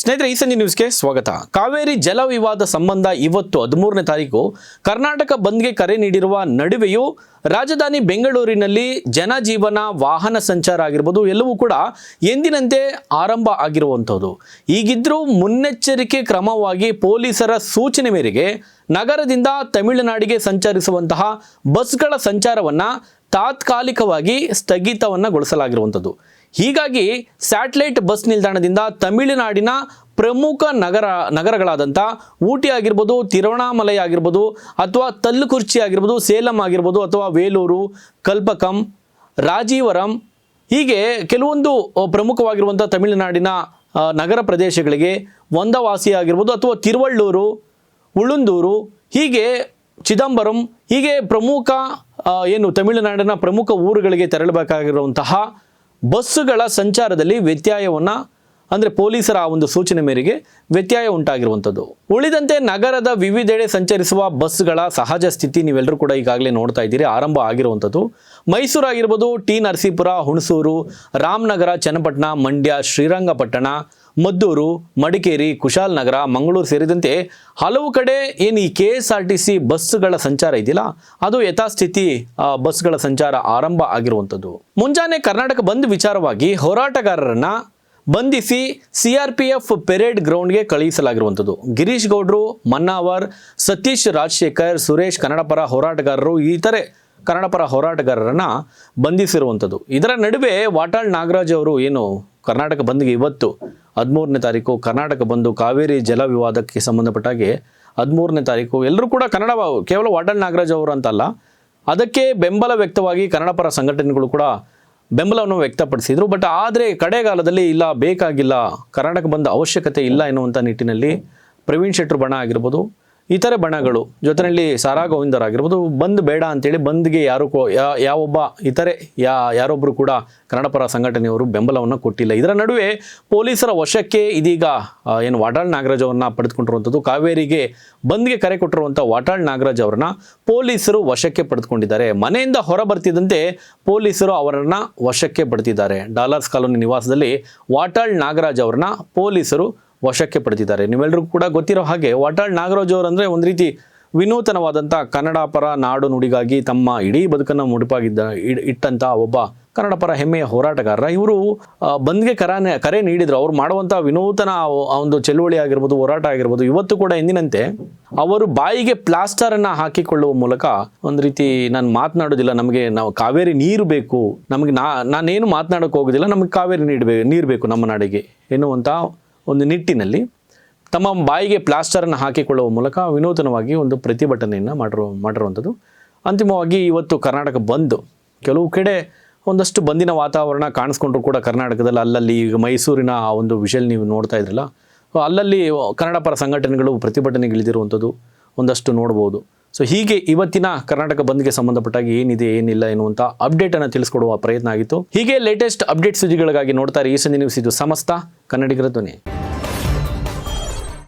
ಸ್ನೇಹಿತರೆ, ಈ ಸಂಜೆ ನ್ಯೂಸ್ಗೆ ಸ್ವಾಗತ. ಕಾವೇರಿ ಜಲ ವಿವಾದ ಸಂಬಂಧ ಇವತ್ತು 13ನೇ ತಾರೀಕು ಕರ್ನಾಟಕ ಬಂದ್ಗೆ ಕರೆ ನೀಡಿರುವ ನಡುವೆಯೂ ರಾಜಧಾನಿ ಬೆಂಗಳೂರಿನಲ್ಲಿ ಜನಜೀವನ, ವಾಹನ ಸಂಚಾರ ಆಗಿರ್ಬೋದು ಎಲ್ಲವೂ ಕೂಡ ಎಂದಿನಂತೆ ಆರಂಭ ಆಗಿರುವಂಥದ್ದು. ಈಗಿದ್ರೂ ಮುನ್ನೆಚ್ಚರಿಕೆ ಕ್ರಮವಾಗಿ ಪೊಲೀಸರ ಸೂಚನೆ ಮೇರೆಗೆ ನಗರದಿಂದ ತಮಿಳುನಾಡಿಗೆ ಸಂಚರಿಸುವಂತಹ ಬಸ್ಗಳ ಸಂಚಾರವನ್ನು ತಾತ್ಕಾಲಿಕವಾಗಿ ಸ್ಥಗಿತಗೊಳಿಸಲಾಗಿರುವಂಥದ್ದು. ಹೀಗಾಗಿ ಸ್ಯಾಟಲೈಟ್ ಬಸ್ ನಿಲ್ದಾಣದಿಂದ ತಮಿಳುನಾಡಿನ ಪ್ರಮುಖ ನಗರಗಳಾದಂಥ ಊಟಿ ಆಗಿರ್ಬೋದು, ತಿರುವಣ್ಣಾಮಲೈ ಆಗಿರ್ಬೋದು, ಅಥವಾ ತಲ್ಲುಕುರ್ಚಿ ಆಗಿರ್ಬೋದು, ಸೇಲಂ ಆಗಿರ್ಬೋದು, ಅಥವಾ ವೇಲೂರು, ಕಲ್ಪಕಂ, ರಾಜೀವರಂ, ಹೀಗೆ ಕೆಲವೊಂದು ಪ್ರಮುಖವಾಗಿರುವಂಥ ತಮಿಳುನಾಡಿನ ನಗರ ಪ್ರದೇಶಗಳಿಗೆ ವಂದವಾಸಿ ಆಗಿರ್ಬೋದು, ಅಥವಾ ತಿರುವಳ್ಳೂರು, ಉಳುಂದೂರು, ಹೀಗೆ ಚಿದಂಬರಂ, ಹೀಗೆ ಪ್ರಮುಖ ತಮಿಳುನಾಡಿನ ಪ್ರಮುಖ ಊರುಗಳಿಗೆ ತೆರಳಬೇಕಾಗಿರುವಂತಹ ಬಸ್ಸುಗಳ ಸಂಚಾರದಲ್ಲಿ ವ್ಯತ್ಯಯವನ್ನು, ಅಂದರೆ ಪೊಲೀಸರ ಒಂದು ಸೂಚನೆ ಮೇರೆಗೆ ವ್ಯತ್ಯಯ ಉಂಟಾಗಿರುವಂಥದ್ದು. ಉಳಿದಂತೆ ನಗರದ ವಿವಿಧೆಡೆ ಸಂಚರಿಸುವ ಬಸ್ಗಳ ಸಹಜ ಸ್ಥಿತಿ ನೀವೆಲ್ಲರೂ ಕೂಡ ಈಗಾಗಲೇ ನೋಡ್ತಾ ಇದ್ದೀರಿ, ಆರಂಭ ಆಗಿರುವಂಥದ್ದು. ಮೈಸೂರು ಆಗಿರ್ಬೋದು, ಟಿ ನರಸೀಪುರ, ಹುಣಸೂರು, ರಾಮನಗರ, ಚನ್ನಪಟ್ಟಣ, ಮಂಡ್ಯ, ಶ್ರೀರಂಗಪಟ್ಟಣ, ಮದ್ದೂರು, ಮಡಿಕೇರಿ, ಕುಶಾಲನಗರ, ಮಂಗಳೂರು ಸೇರಿದಂತೆ ಹಲವು ಕಡೆ ಈ KSRTC ಬಸ್ಸುಗಳ ಸಂಚಾರ ಇದೆಯಲ್ಲ, ಅದು ಯಥಾಸ್ಥಿತಿ ಬಸ್ಗಳ ಸಂಚಾರ ಆರಂಭ ಆಗಿರುವಂಥದ್ದು. ಮುಂಜಾನೆ ಕರ್ನಾಟಕ ಬಂದ್ ವಿಚಾರವಾಗಿ ಹೋರಾಟಗಾರರನ್ನ ಬಂಧಿಸಿ CRPF ಪೆರೇಡ್ ಗ್ರೌಂಡ್ಗೆ ಕಳುಹಿಸಲಾಗಿರುವಂಥದ್ದು. ಗಿರೀಶ್ ಗೌಡ್ರು, ಮನ್ನಾವರ್, ಸತೀಶ್ ರಾಜಶೇಖರ್, ಸುರೇಶ್ ಕನ್ನಡಪರ ಹೋರಾಟಗಾರರು, ಇತರೆ ಕನ್ನಡಪರ ಹೋರಾಟಗಾರರನ್ನು ಬಂಧಿಸಿರುವಂಥದ್ದು. ಇದರ ನಡುವೆ ವಾಟಾಳ್ ನಾಗರಾಜ್ ಅವರು ಕರ್ನಾಟಕ ಬಂದ್ಗೆ ಇವತ್ತು 13ನೇ ತಾರೀಕು ಕರ್ನಾಟಕ ಬಂದು ಕಾವೇರಿ ಜಲ ವಿವಾದಕ್ಕೆ ಸಂಬಂಧಪಟ್ಟಾಗೆ 13ನೇ ತಾರೀಕು ಎಲ್ಲರೂ ಕೂಡ ಕೇವಲ ವಾಟಾಳ್ ನಾಗರಾಜ್ ಅವರು ಅಂತಲ್ಲ, ಅದಕ್ಕೆ ಬೆಂಬಲ ವ್ಯಕ್ತವಾಗಿ ಕನ್ನಡಪರ ಸಂಘಟನೆಗಳು ಕೂಡ ಬೆಂಬಲವನ್ನು ವ್ಯಕ್ತಪಡಿಸಿದರು. ಬಟ್ ಆದರೆ ಕಡೆಗಾಲದಲ್ಲಿ ಇಲ್ಲ, ಬೇಕಾಗಿಲ್ಲ, ಕರ್ನಾಟಕ ಬಂದ್ ಅವಶ್ಯಕತೆ ಇಲ್ಲ ಎನ್ನುವಂಥ ನಿಟ್ಟಿನಲ್ಲಿ ಪ್ರವೀಣ್ ಶೆಟ್ಟರ್ ಬಣ ಆಗಿರ್ಬೋದು, ಇತರೆ ಬಣಗಳು ಜೊತೆಯಲ್ಲಿ ಸಾರಾ ಗೋವಿಂದರ್ ಆಗಿರ್ಬೋದು, ಬಂದ್ ಬೇಡ ಅಂತೇಳಿ ಬಂದ್ಗೆ ಯಾರೊಬ್ಬರು ಕೂಡ ಕನ್ನಡಪರ ಸಂಘಟನೆಯವರು ಬೆಂಬಲವನ್ನು ಕೊಟ್ಟಿಲ್ಲ. ಇದರ ನಡುವೆ ಪೊಲೀಸರ ವಶಕ್ಕೆ ಇದೀಗ ವಾಟಾಳ್ ನಾಗರಾಜ್ ಅವರನ್ನ ಪಡೆದುಕೊಂಡಿರುವಂಥದ್ದು. ಕಾವೇರಿಗೆ ಬಂದ್ಗೆ ಕರೆ ಕೊಟ್ಟಿರುವಂಥ ವಾಟಾಳ್ ನಾಗರಾಜ್ ಅವರನ್ನ ಪೊಲೀಸರು ವಶಕ್ಕೆ ಪಡೆದುಕೊಂಡಿದ್ದಾರೆ. ಮನೆಯಿಂದ ಹೊರ ಬರ್ತಿದ್ದಂತೆ ಪೊಲೀಸರು ಅವರನ್ನು ವಶಕ್ಕೆ ಪಡೆದಿದ್ದಾರೆ. ಡಾಲರ್ಸ್ ಕಾಲೋನಿ ನಿವಾಸದಲ್ಲಿ ವಾಟಾಳ್ ನಾಗರಾಜ್ ಅವರನ್ನ ಪೊಲೀಸರು ವಶಕ್ಕೆ ಪಡೆದಿದ್ದಾರೆ. ನೀವೆಲ್ಲರೂ ಕೂಡ ಗೊತ್ತಿರೋ ಹಾಗೆ ವಾಟಾಳ್ ನಾಗರಾಜ್ ಅವರು ಅಂದರೆ ಒಂದು ರೀತಿ ವಿನೂತನವಾದಂಥ ಕನ್ನಡ ಪರ ನಾಡು ನುಡಿಗಾಗಿ ತಮ್ಮ ಇಡೀ ಬದುಕನ್ನು ಇಟ್ಟಂಥ ಒಬ್ಬ ಕನ್ನಡ ಪರ ಹೆಮ್ಮೆಯ ಹೋರಾಟಗಾರ. ಇವರು ಬಂದ್ಗೆ ಕರೆ ನೀಡಿದರು. ಅವರು ಮಾಡುವಂಥ ವಿನೂತನ ಒಂದು ಚಳುವಳಿ ಆಗಿರ್ಬೋದು, ಹೋರಾಟ ಆಗಿರ್ಬೋದು, ಇವತ್ತು ಕೂಡ ಎಂದಿನಂತೆ ಅವರು ಬಾಯಿಗೆ ಪ್ಲಾಸ್ಟರನ್ನು ಹಾಕಿಕೊಳ್ಳುವ ಮೂಲಕ ಒಂದು ರೀತಿ ನಾನು ಮಾತನಾಡೋದಿಲ್ಲ, ನಾವು ಕಾವೇರಿ ನೀರು ಬೇಕು, ನಾನೇನು ಮಾತನಾಡೋಕೆ ಹೋಗೋದಿಲ್ಲ, ನಮಗೆ ಕಾವೇರಿ ನೀರು ಬೇಕು ನಮ್ಮ ನಾಡಿಗೆ ಎನ್ನುವಂಥ ಒಂದು ನಿಟ್ಟಿನಲ್ಲಿ ತಮ್ಮ ಬಾಯಿಗೆ ಪ್ಲಾಸ್ಟರನ್ನು ಹಾಕಿಕೊಳ್ಳುವ ಮೂಲಕ ವಿನೂತನವಾಗಿ ಒಂದು ಪ್ರತಿಭಟನೆಯನ್ನು ಮಾಡಿರುವಂಥದ್ದು. ಅಂತಿಮವಾಗಿ ಇವತ್ತು ಕರ್ನಾಟಕ ಬಂದ್, ಕೆಲವು ಕಡೆ ಒಂದಷ್ಟು ಬಂದಿನ ವಾತಾವರಣ ಕಾಣಿಸ್ಕೊಂಡ್ರು ಕೂಡ ಕರ್ನಾಟಕದಲ್ಲಿ ಅಲ್ಲಲ್ಲಿ. ಈಗ ಮೈಸೂರಿನ ಒಂದು ವಿಷಲ್ ನೀವು ನೋಡ್ತಾ ಇದ್ರಲ್ಲ, ಅಲ್ಲಲ್ಲಿ ಕನ್ನಡಪರ ಸಂಘಟನೆಗಳು ಪ್ರತಿಭಟನೆಗೆ ಇಳಿದಿರುವಂಥದ್ದು ಒಂದಷ್ಟು ನೋಡ್ಬೋದು. ಸೊ ಹೀಗೆ ಇವತ್ತಿನ ಕರ್ನಾಟಕ ಬಂದ್ಗೆ ಸಂಬಂಧಪಟ್ಟಾಗಿ ಏನಿದೆ ಏನಿಲ್ಲ ಎನ್ನುವಂಥ ಅಪ್ಡೇಟನ್ನು ತಿಳಿಸ್ಕೊಡುವ ಪ್ರಯತ್ನ ಆಗಿತ್ತು. ಹೀಗೆ ಲೇಟೆಸ್ಟ್ ಅಪ್ಡೇಟ್ ಸುದ್ದಿಗಳಿಗಾಗಿ ನೋಡ್ತಾರೆ ಈ ಸಂಜೆ ನ್ಯೂಸ್. ಇದು ಸಮಸ್ತ ಕನ್ನಡಿಗರ ಧ್ವನಿ.